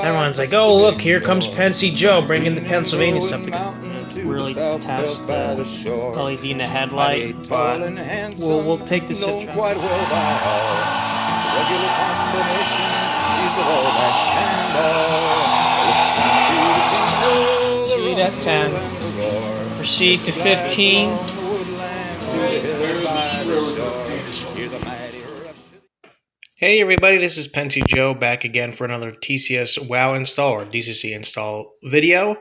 Everyone's like, oh, look, here comes Pensy Joe bringing the Pennsylvania stuff because really test the LED in the headlight, but we'll take this quite well by all. Regular combination, she's all that Speed at 10. Proceed to 15. Hey everybody, this is Pensy Joe back again for another TCS WOW install or DCC install video.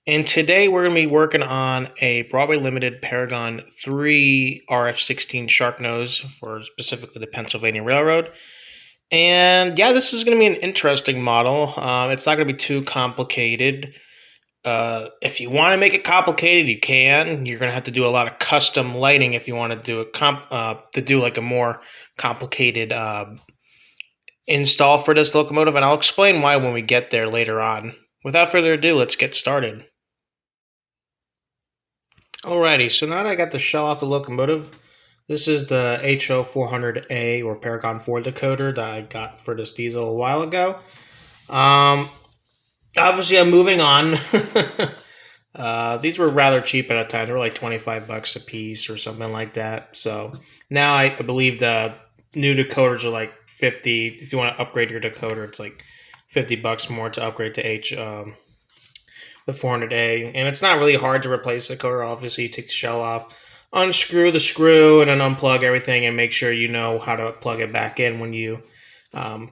And today we're going to be working on a Broadway Limited Paragon 3 RF-16 shark nose for specifically the Pennsylvania Railroad. And yeah, this is going to be an interesting model. It's not going to be too complicated. If you want to make it complicated, you can. You're going to have to do a lot of custom lighting if you want to do like a more complicated install for this locomotive, and I'll explain why when we get there later on. Without further ado, let's get started. Alrighty, so now that I got the shell off the locomotive, this is the HO400A or Paragon 4 decoder that I got for this diesel a while ago. Obviously, I'm moving on. These were rather cheap at a time. They were like 25 bucks a piece or something like that. So now I believe the new decoders are like 50. If you want to upgrade your decoder, it's like 50 bucks more to upgrade to the 400A. And it's not really hard to replace the decoder. Obviously, you take the shell off, unscrew the screw, and then unplug everything and make sure you know how to plug it back in when you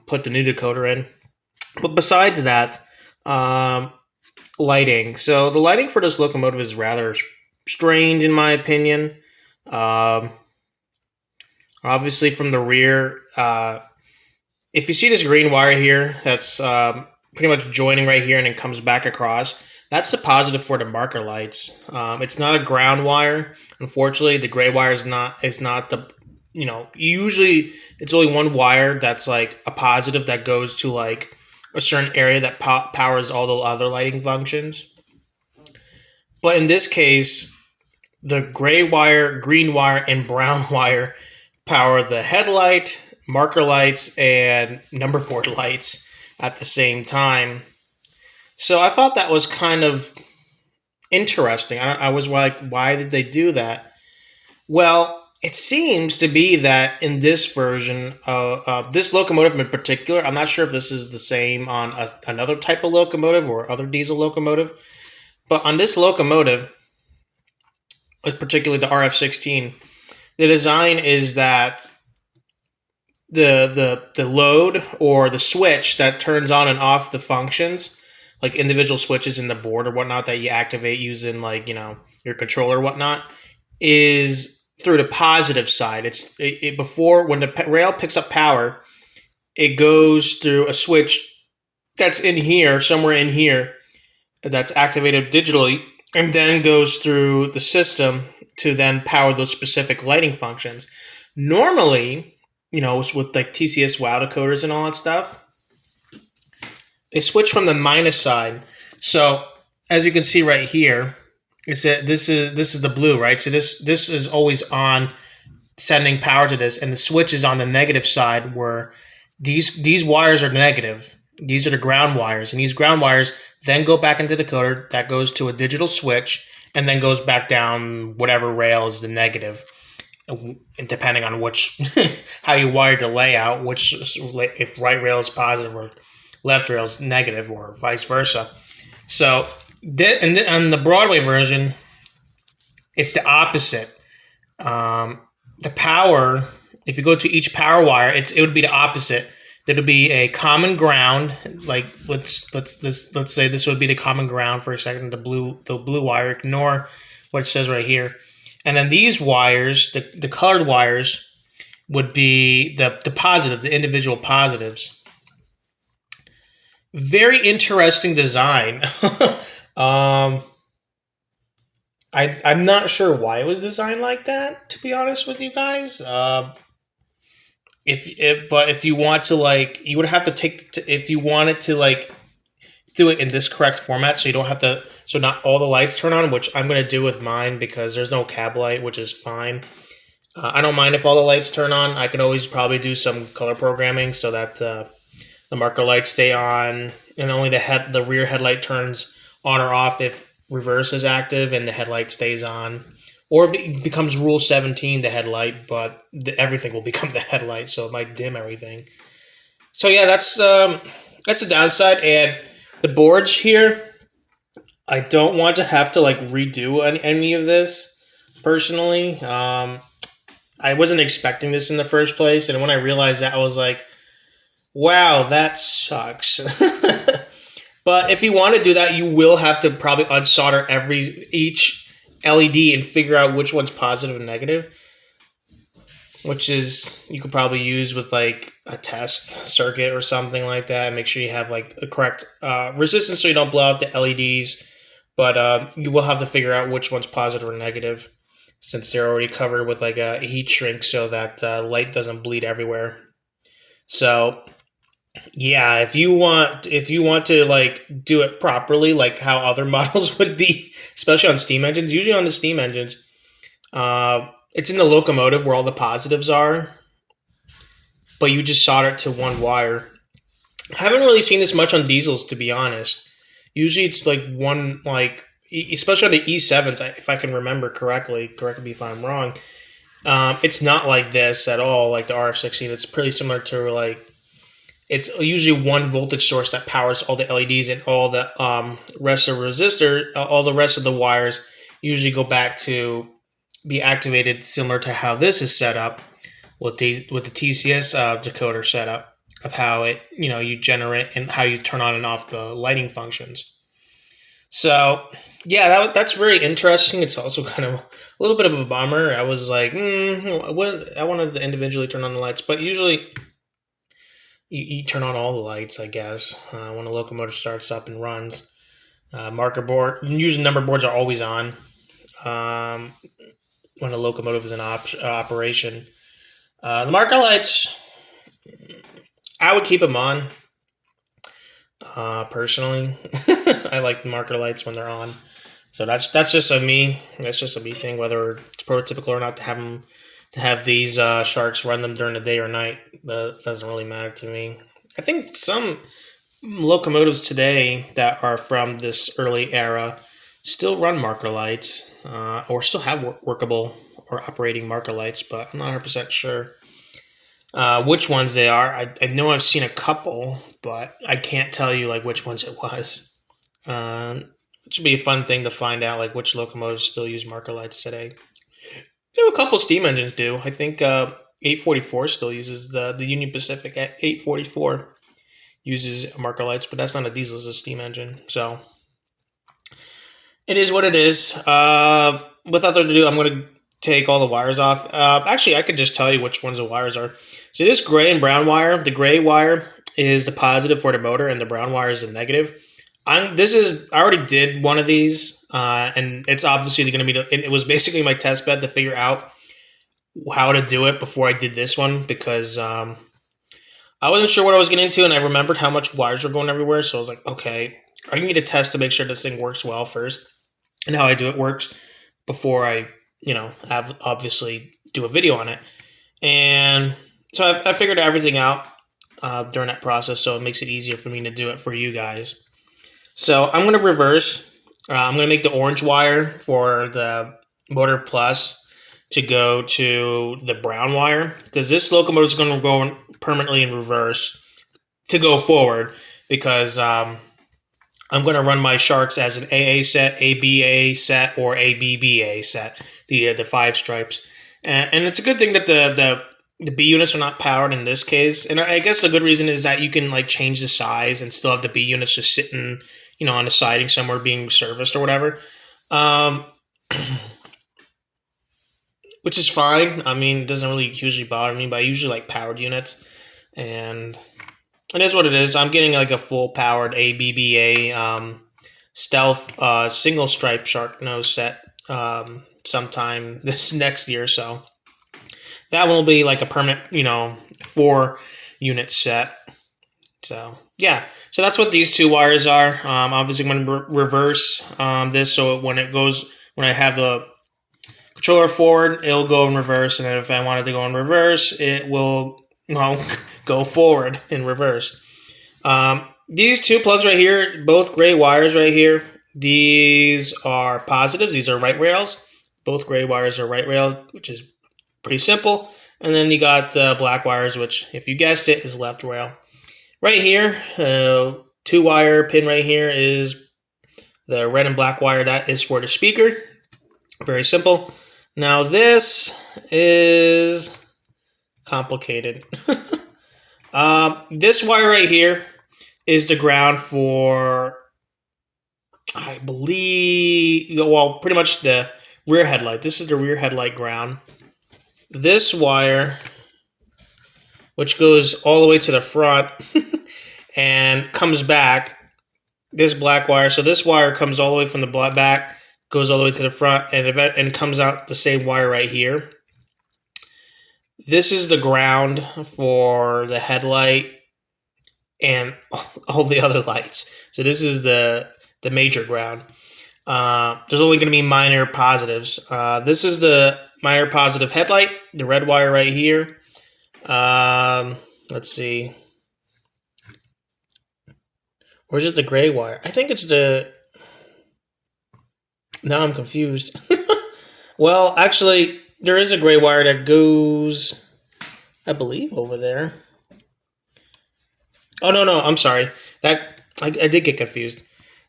put the new decoder in. But besides that, lighting. So the lighting for this locomotive is rather strange in my opinion. Obviously from the rear, if you see this green wire here, that's pretty much joining right here and it comes back across, that's the positive for the marker lights. It's not a ground wire. Unfortunately, the gray wire is not the, usually it's only one wire that's like a positive that goes to like a certain area that powers all the other lighting functions. But in this case, the gray wire, green wire, and brown wire power the headlight, marker lights, and number board lights at the same time. So I thought that was kind of interesting. I was like, why did they do that? Well, it seems to be that in this version of this locomotive in particular, I'm not sure if this is the same on another type of locomotive or other diesel locomotive, but on this locomotive, particularly the RF-16, the design is that the load or the switch that turns on and off the functions, like individual switches in the board or whatnot that you activate using like, your controller or whatnot, is through the positive side. Before, when the rail picks up power, it goes through a switch that's in here, somewhere in here, that's activated digitally, and then goes through the system to then power those specific lighting functions. Normally, with like TCS WOW decoders and all that stuff, they switch from the minus side. So as you can see right here, this is the blue, right? So this is always on, sending power to this, and the switch is on the negative side where these wires are negative. These are the ground wires, and these ground wires then go back into the decoder. That goes to a digital switch and then goes back down whatever rail is the negative, and depending on which how you wired the layout, if right rail is positive or left rail is negative or vice versa. So on the Broadway version, it's the opposite. The power, if you go to each power wire, it would be the opposite. There'd be a common ground. Like let's say this would be the common ground for a second. The blue wire. Ignore what it says right here. And then these wires, the colored wires, would be the positive, the individual positives. Very interesting design. I'm not sure why it was designed like that, to be honest with you guys. If you want to, like, you would have to if you wanted to like do it in this correct format, so you don't have to, so not all the lights turn on, which I'm going to do with mine because there's no cab light, which is fine. I don't mind if all the lights turn on. I can always probably do some color programming so that The marker lights stay on, and only the rear headlight turns on or off if reverse is active, and the headlight stays on. Or it becomes Rule 17, the headlight, but everything will become the headlight, so it might dim everything. So yeah, that's the downside. And the boards here, I don't want to have to like redo any of this personally. I wasn't expecting this in the first place, and when I realized that, I was like, wow, that sucks. But if you want to do that, you will have to probably unsolder each LED and figure out which one's positive and negative, which is you could probably use with like a test circuit or something like that, and make sure you have like a correct resistance so you don't blow out the LEDs. But you will have to figure out which one's positive or negative, since they're already covered with like a heat shrink so that light doesn't bleed everywhere. So yeah, if you want to like do it properly, like how other models would be, especially on steam engines, usually on the steam engines, it's in the locomotive where all the positives are, but you just solder it to one wire. I haven't really seen this much on diesels, to be honest. Usually it's like one, like, especially on the E7s, if I can remember correctly, correct me if I'm wrong, it's not like this at all, like the RF-16. It's pretty similar to like, it's usually one voltage source that powers all the LEDs, and all the rest of all the rest of the wires usually go back to be activated similar to how this is set up with the TCS decoder setup of how it, you generate and how you turn on and off the lighting functions. So yeah, that's very interesting. It's also kind of a little bit of a bummer. I was like, I wanted to individually turn on the lights, but usually you turn on all the lights, I guess, when a locomotive starts up and runs. Marker board, usually number boards are always on when a locomotive is in operation. The marker lights, I would keep them on. Personally, I like the marker lights when they're on. So that's just a me. That's just a me thing. Whether it's prototypical or not to have these sharks run them during the day or night, that doesn't really matter to me. I think some locomotives today that are from this early era still run marker lights, or still have workable or operating marker lights, but I'm not 100% sure which ones they are. I know I've seen a couple, but I can't tell you like which ones it was. It should be a fun thing to find out, like which locomotives still use marker lights today. A couple steam engines do. I think 844 still uses the Union Pacific at 844 uses marker lights, but that's not a diesel, it's a steam engine. So it is what it is. Without further ado, I'm going to take all the wires off. Actually, I could just tell you which ones the wires are. So this gray and brown wire, the gray wire is the positive for the motor, and the brown wire is the negative. I already did one of these, and it's obviously going to be, it was basically my test bed to figure out how to do it before I did this one, because I wasn't sure what I was getting into, and I remembered how much wires were going everywhere, so I was like, okay, I need a test to make sure this thing works well first, and how I do it works before I, obviously do a video on it. And so I figured everything out during that process, so it makes it easier for me to do it for you guys. So I'm going to reverse. I'm going to make the orange wire for the motor plus to go to the brown wire, because this locomotive is going to go permanently in reverse to go forward, because I'm going to run my sharks as an AA set, ABA set, or ABBA set, the 5 stripes. And it's a good thing that the B units are not powered in this case. And I guess the good reason is that you can like change the size and still have the B units just sitting, on the siding somewhere being serviced or whatever. Which is fine. I mean, it doesn't really usually bother me, but I usually like powered units. And it is what it is. I'm getting like a full powered ABBA stealth single stripe shark nose set sometime this next year. So that one will be like a permanent, 4 unit set. So yeah, so that's what these 2 wires are. Obviously, I'm going to reverse this, so when I have the controller forward, it'll go in reverse, and then if I wanted to go in reverse, it will go forward in reverse. These two plugs right here, both gray wires right here, these are positives. These are right rails. Both gray wires are right rail, which is pretty simple. And then you got black wires, which, if you guessed it, is left rail. Right here, 2-wire pin right here is the red and black wire. That is for the speaker. Very simple. Now this is complicated. This wire right here is the ground for, I believe, well, pretty much the rear headlight. This is the rear headlight ground. This wire, which goes all the way to the front and comes back, this black wire. So this wire comes all the way from the back, goes all the way to the front, and comes out the same wire right here. This is the ground for the headlight and all the other lights. So this is the major ground. There's only going to be minor positives. This is the minor positive headlight, the red wire right here. Let's see. Or is it the gray wire? I think it's the... Now I'm confused. Well, actually, there is a gray wire that goes, I believe, over there. Oh, no, I'm sorry. That I did get confused.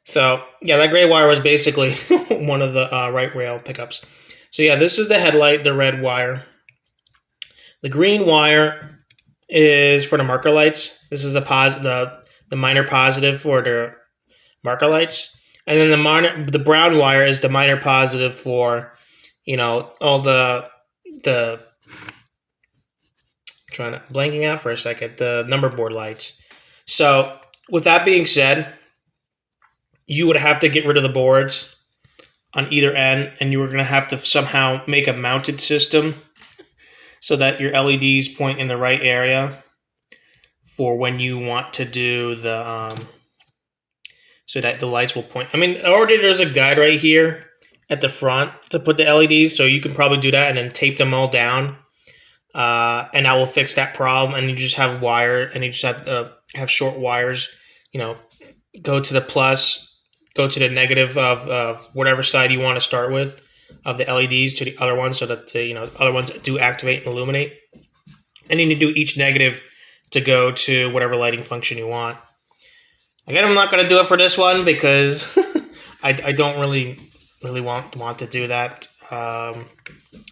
So, yeah, that gray wire was basically one of the right rail pickups. So, yeah, this is the headlight, the red wire. The green wire is for the marker lights. This is the minor positive for the marker lights. And then the brown wire is the minor positive for, all the blanking out for a second, the number board lights. So with that being said, you would have to get rid of the boards on either end, and you were going to have to somehow make a mounted system so that your LEDs point in the right area for when you want to do the, so that the lights will point. I mean, already there's a guide right here at the front to put the LEDs, so you can probably do that and then tape them all down. And that will fix that problem. And you just have wire, and you just have short wires, go to the plus, go to the negative of whatever side you want to start with of the LEDs to the other one, so that the other ones do activate and illuminate. And then you do each negative to go to whatever lighting function you want. Again, I'm not going to do it for this one because I don't really want to do that. I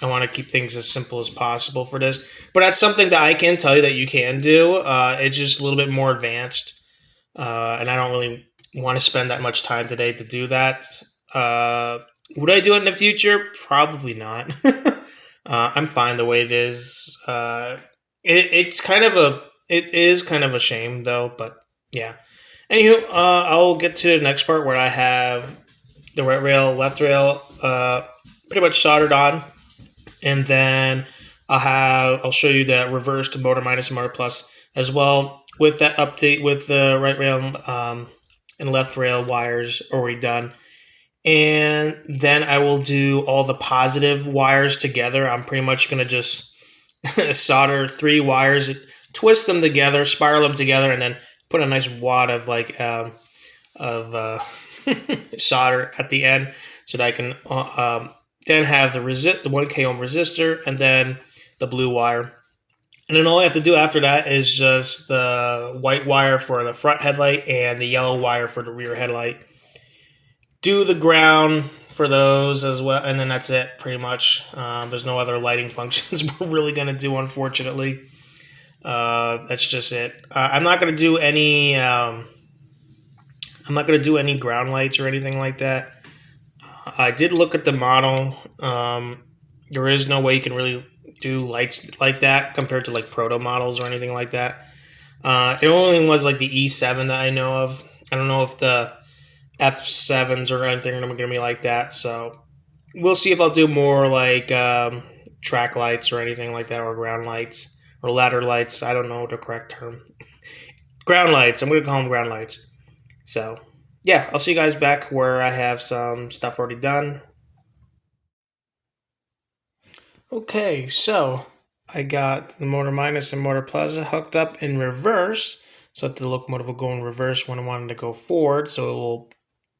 want to keep things as simple as possible for this. But that's something that I can tell you that you can do. It's just a little bit more advanced. And I don't really want to spend that much time today to do that. Would I do it in the future? Probably not. I'm fine the way it is. It is kind of a shame, though. But yeah. Anywho, I'll get to the next part where I have the right rail, left rail, pretty much soldered on, and then I'll show you the reverse to motor minus and motor plus as well with that update with the right rail and left rail wires already done. And then I will do all the positive wires together. I'm pretty much going to just solder 3 wires, twist them together, spiral them together, and then put a nice wad of solder at the end so that I can then have the 1K ohm resistor and then the blue wire. And then all I have to do after that is just the white wire for the front headlight and the yellow wire for the rear headlight. Do the ground for those as well, and then that's it pretty much. There's no other lighting functions we're really going to do, unfortunately. That's just it. I'm not going to do any ground lights or anything like that. I did look at the model. There is no way you can really do lights like that compared to like proto models or anything like that. It only was like the E7 that I know of. I don't know if the F7s or anything are going to be like that. So we'll see if I'll do more like track lights or anything like that, or ground lights or ladder lights. I don't know the correct term. Ground lights. I'm going to call them ground lights. So yeah, I'll see you guys back where I have some stuff already done. Okay, so I got the motor minus and motor plus hooked up in reverse. so that the locomotive will go in reverse when I wanted to go forward, so it will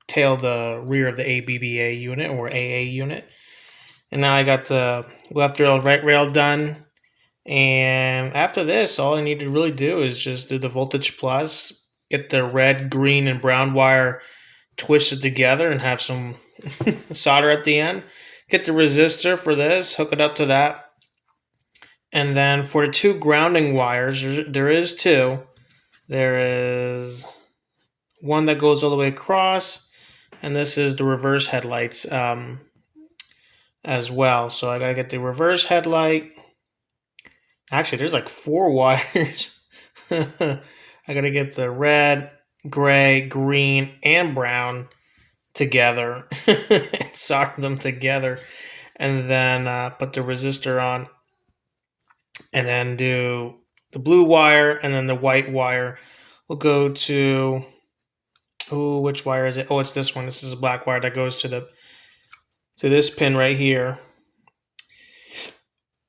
tail the rear of the ABBA unit or AA unit. And now I got the left rail, right rail done. And after this, all I need to really do is just do the voltage plus, get the red, green, and brown wire twisted together and have some solder at the end. Get the resistor for this, hook it up to that. And then for the two grounding wires, there is two. There is one that goes all the way across, and this is the reverse headlights as well. So I gotta get the reverse headlight. Actually, there's like 4 wires. I gotta get the red, gray, green, and brown together and solder them together, and then put the resistor on, and then do the blue wire, and then the white wire will go to, oh, which wire is it? Oh, it's this one. This is a black wire that goes to this pin right here.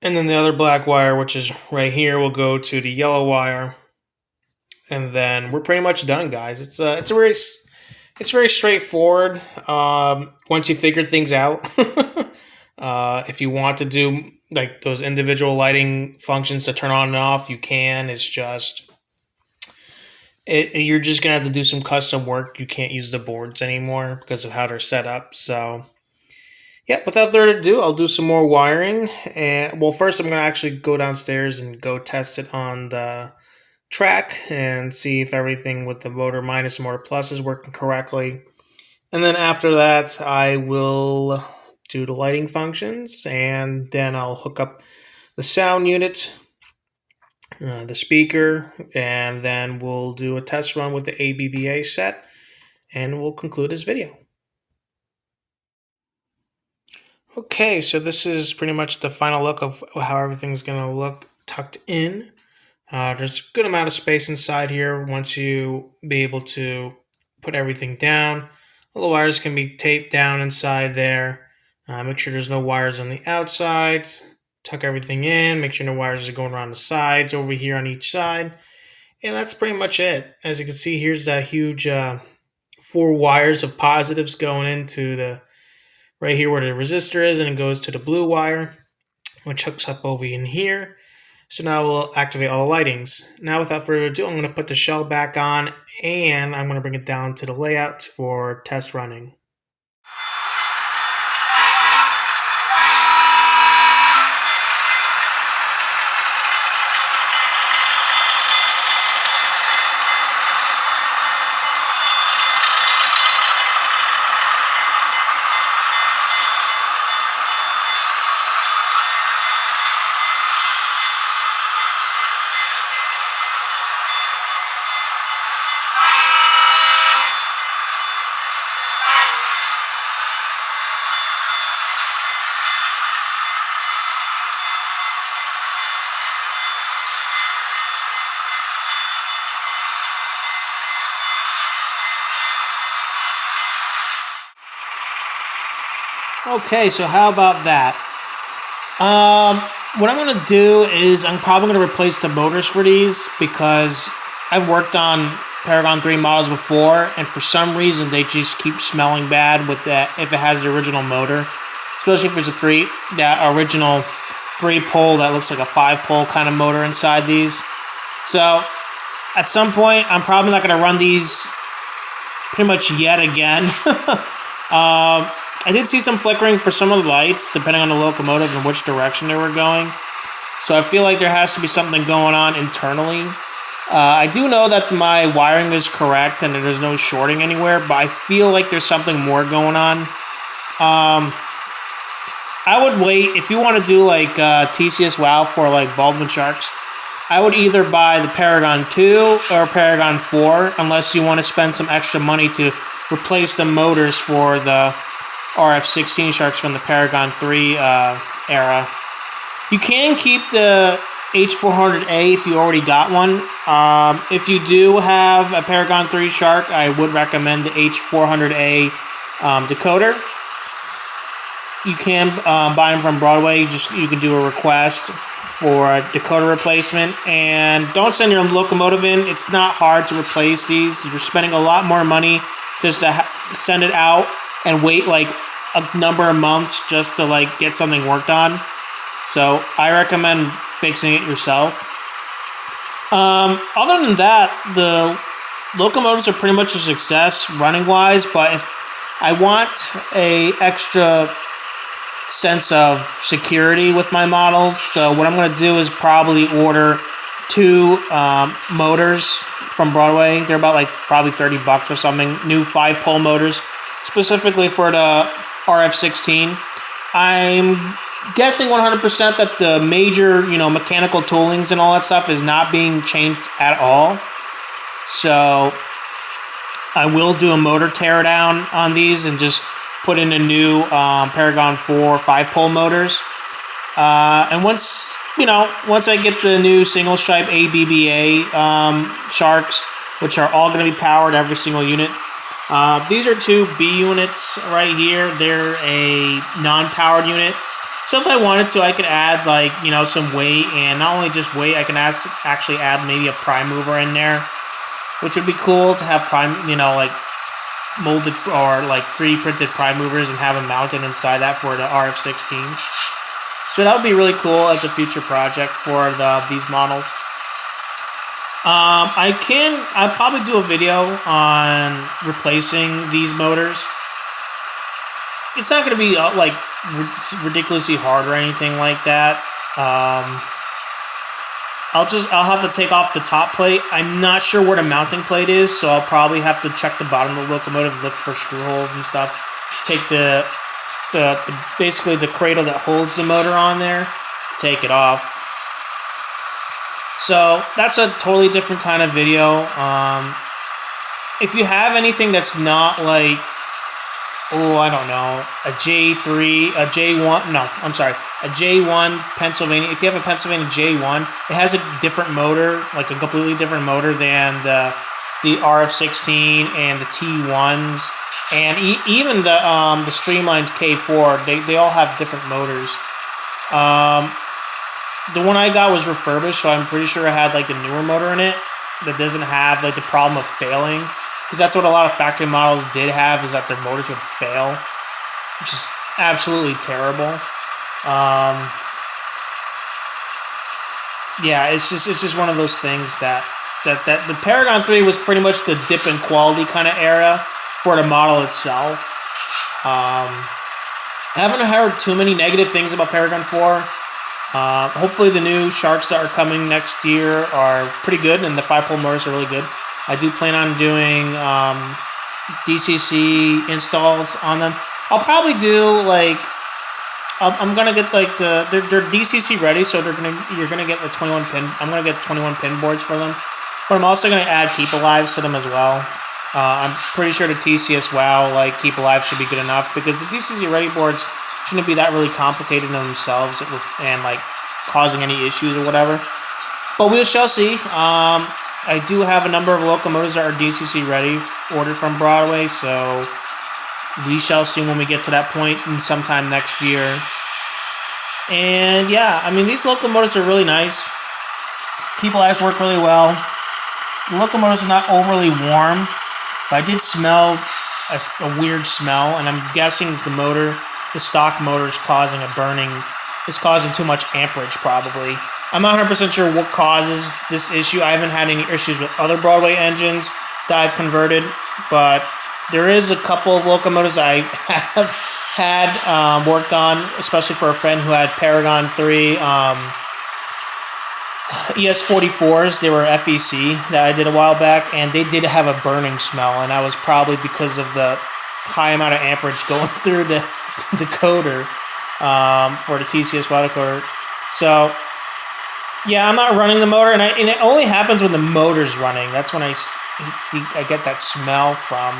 And then the other black wire, which is right here, will go to the yellow wire. And then we're pretty much done, guys. It's very straightforward. Once you figure things out, if you want to do like those individual lighting functions to turn on and off, you can. It's just you're just gonna have to do some custom work. You can't use the boards anymore because of how they're set up. So, yeah. Without further ado, I'll do some more wiring. And well, first I'm gonna actually go downstairs and go test it on the track and see if everything with the motor minus and motor plus is working correctly. And then after that, I will do the lighting functions, and then I'll hook up the sound unit, the speaker, and then we'll do a test run with the ABBA set, and we'll conclude this video. Okay, so this is pretty much the final look of how everything's going to look tucked in. There's a good amount of space inside here once you be able to put everything down. All the wires can be taped down inside there. Make sure there's no wires on the outsides. Tuck everything in. Make sure no wires are going around the sides over here on each side. And that's pretty much it. As you can see, here's that huge 4 wires of positives going into the right here where the resistor is, and it goes to the blue wire, which hooks up over in here. So now we'll activate all the lightings. Now without further ado, I'm going to put the shell back on, and I'm going to bring it down to the layout for test running. Okay, so how about that? What I'm going to do is I'm probably going to replace the motors for these because I've worked on Paragon 3 models before, and for some reason they just keep smelling bad with that if it has the original motor, especially if there's that original 3-pole that looks like a 5-pole kind of motor inside these. So at some point, I'm probably not going to run these pretty much yet again. I did see some flickering for some of the lights, depending on the locomotive and which direction they were going. So I feel like there has to be something going on internally. I do know that my wiring is correct and that there's no shorting anywhere, but I feel like there's something more going on. I would wait. If you want to do like TCS WOW for like Baldwin Sharks, I would either buy the Paragon 2 or Paragon 4, unless you want to spend some extra money to replace the motors for the RF-16 Sharks from the Paragon 3 era. You can keep the H400A if you already got one. If you do have a Paragon 3 Shark, I would recommend the H400A decoder. You can buy them from Broadway. You can do a request for a decoder replacement. And don't send your locomotive in. It's not hard to replace these. You're spending a lot more money just to send it out and wait like a number of months just to like get something worked on. So I recommend fixing it yourself. Other than that, the locomotives are pretty much a success running wise, but if I want a extra sense of security with my models, so what I'm going to do is probably order 2 motors from Broadway. They're about like probably $30 or something. New 5-pole motors, specifically for the RF-16. I'm guessing 100% that the major, mechanical toolings and all that stuff is not being changed at all. So I will do a motor teardown on these and just put in a new Paragon 4 5-pole motors. And once I get the new single stripe ABBA Sharks, which are all going to be powered, every single unit. These are 2 B units right here. They're a non-powered unit. So if I wanted to, I could add like, some weight, and not only just weight, I can actually add maybe a prime mover in there, which would be cool to have prime, like molded or like 3D printed prime movers and have them mounted inside that for the RF-16s. So that would be really cool as a future project for these models. I'll probably do a video on replacing these motors. It's not going to be like ridiculously hard or anything like that. I'll have to take off the top plate. I'm not sure where the mounting plate is, so I'll probably have to check the bottom of the locomotive, look for screw holes and stuff to take the basically the cradle that holds the motor on there, to take it off. So that's a totally different kind of video. If you have anything that's not like, I don't know, a J1 Pennsylvania. If you have a Pennsylvania J1, it has a different motor, like a completely different motor than the RF-16 and the T1s, and even the streamlined K4. They all have different motors. The one I got was refurbished, so I'm pretty sure it had like the newer motor in it that doesn't have like the problem of failing. Because that's what a lot of factory models did have, is that their motors would fail, which is absolutely terrible. Yeah, it's just one of those things that the Paragon 3 was pretty much the dip in quality kind of era for the model itself. I haven't heard too many negative things about Paragon 4. Hopefully the new Sharks that are coming next year are pretty good, and the 5-pole motors are really good. I do plan on doing DCC installs on them. I'll probably do like I'm gonna get like they're DCC ready, so you're gonna get the 21 pin. I'm gonna get 21 pin boards for them, but I'm also gonna add keep alives to them as well. I'm pretty sure the TCS WoW like keep alive should be good enough, because the DCC ready boards shouldn't be that really complicated in themselves and like causing any issues or whatever. But we shall see. I do have a number of locomotives that are DCC ready, ordered from Broadway, so we shall see when we get to that point sometime next year. And yeah, I mean, these locomotives are really nice. Keep alives work really well. The locomotives are not overly warm, but I did smell a weird smell, and I'm guessing the stock motor is causing a burning. It's causing too much amperage, probably. I'm not 100% sure what causes this issue. I haven't had any issues with other Broadway engines that I've converted, but there is a couple of locomotives I have had worked on, especially for a friend who had Paragon 3 ES44s. They were FEC that I did a while back, and they did have a burning smell, and that was probably because of the high amount of amperage going through the decoder for the TCS water decoder. So yeah, I'm not running the motor, and it only happens when the motor's running. That's when I get that smell from.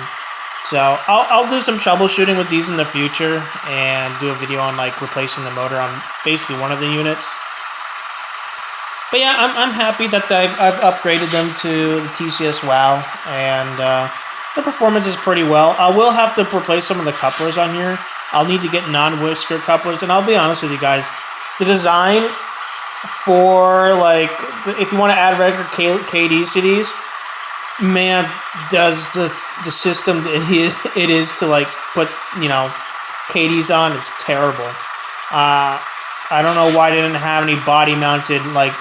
So I'll do some troubleshooting with these in the future and do a video on like replacing the motor on basically one of the units. But yeah, I'm happy that I've upgraded them to the TCS WoW, and the performance is pretty well. I will have to replace some of the couplers on here. I'll need to get non-whisker couplers, and I'll be honest with you guys, the design for like if you want to add regular KDs to these, man, does the system it is to like put KDs on is terrible. I don't know why they didn't have any body mounted like.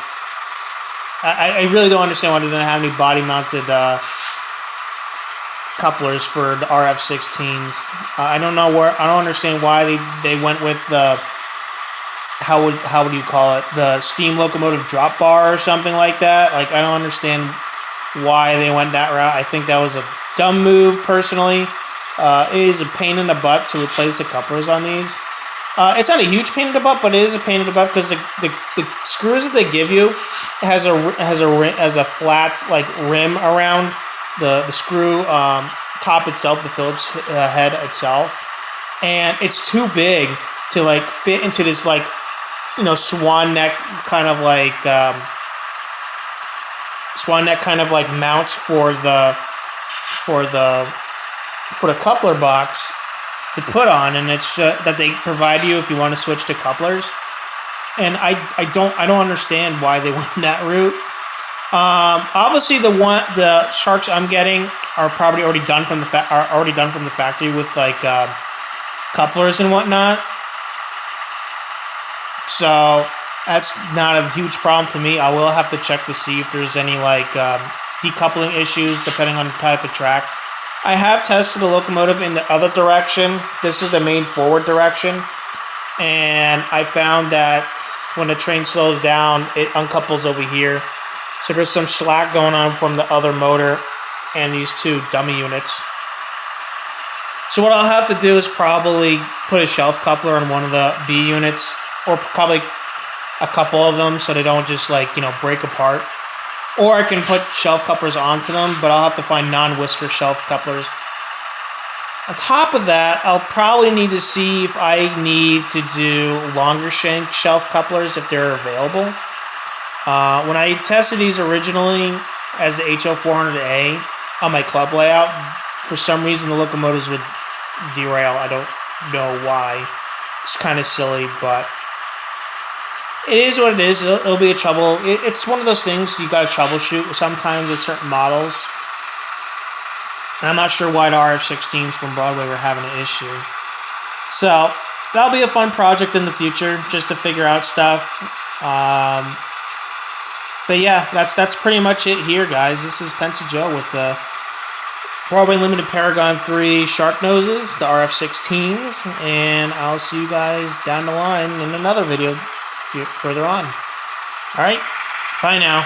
I really don't understand why they didn't have any body mounted couplers for the RF-16s. I don't understand why they went with the how would you call it, the steam locomotive drop bar or something like that. Like, I don't understand why they went that route. I think that was a dumb move personally. It is a pain in the butt to replace the couplers on these. It's not a huge pain in the butt, but it is a pain in the butt because the screws that they give you has a flat like rim around the screw top itself, the Phillips head itself, and it's too big to like fit into this like swan neck kind of like mounts for the coupler box to put on, and it's that they provide you if you want to switch to couplers. And I don't understand why they went that route. Obviously the Sharks I'm getting are probably already done from the factory with like couplers and whatnot. So that's not a huge problem to me. I will have to check to see if there's any like decoupling issues depending on the type of track. I have tested the locomotive in the other direction. This is the main forward direction. And I found that when the train slows down, it uncouples over here. So there's some slack going on from the other motor and these two dummy units. So what I'll have to do is probably put a shelf coupler on one of the B units, or probably a couple of them so they don't just like, break apart. Or I can put shelf couplers onto them, but I'll have to find non-whisker shelf couplers. On top of that, I'll probably need to see if I need to do longer shank shelf couplers if they're available. When I tested these originally as the HO400A on my club layout, for some reason the locomotives would derail. I don't know why. It's kind of silly, but it is what it is. It'll be a trouble. It's one of those things you got to troubleshoot sometimes with certain models. And I'm not sure why the RF-16s from Broadway were having an issue. So that'll be a fun project in the future, just to figure out stuff. But yeah, that's pretty much it here, guys. This is Pensa Joe with the Broadway Limited Paragon 3 Shark Noses, the RF-16s, and I'll see you guys down the line in another video further on. All right, bye now.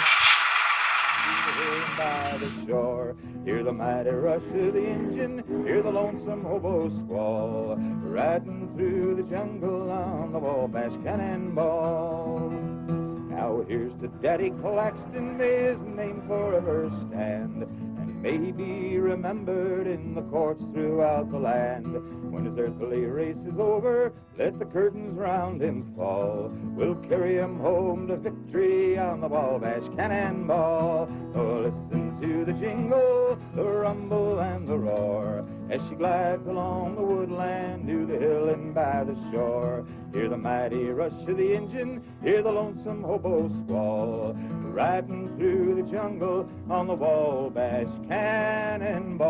By the shore, hear the mighty rush of the engine, hear the lonesome hobo squall, riding through the jungle on the Wabash Cannonball. Now here's to Daddy Claxton, may his name forever stand, and may be remembered in the courts throughout the land. When his earthly race is over, let the curtains round him fall. We'll carry him home to victory on the Wabash Cannonball. Oh, listen to the jingle, the rumble and the roar, as she glides along the woodland to the hill and by the shore. Hear the mighty rush of the engine, hear the lonesome hobo squall, riding through the jungle on the Wabash Cannonball.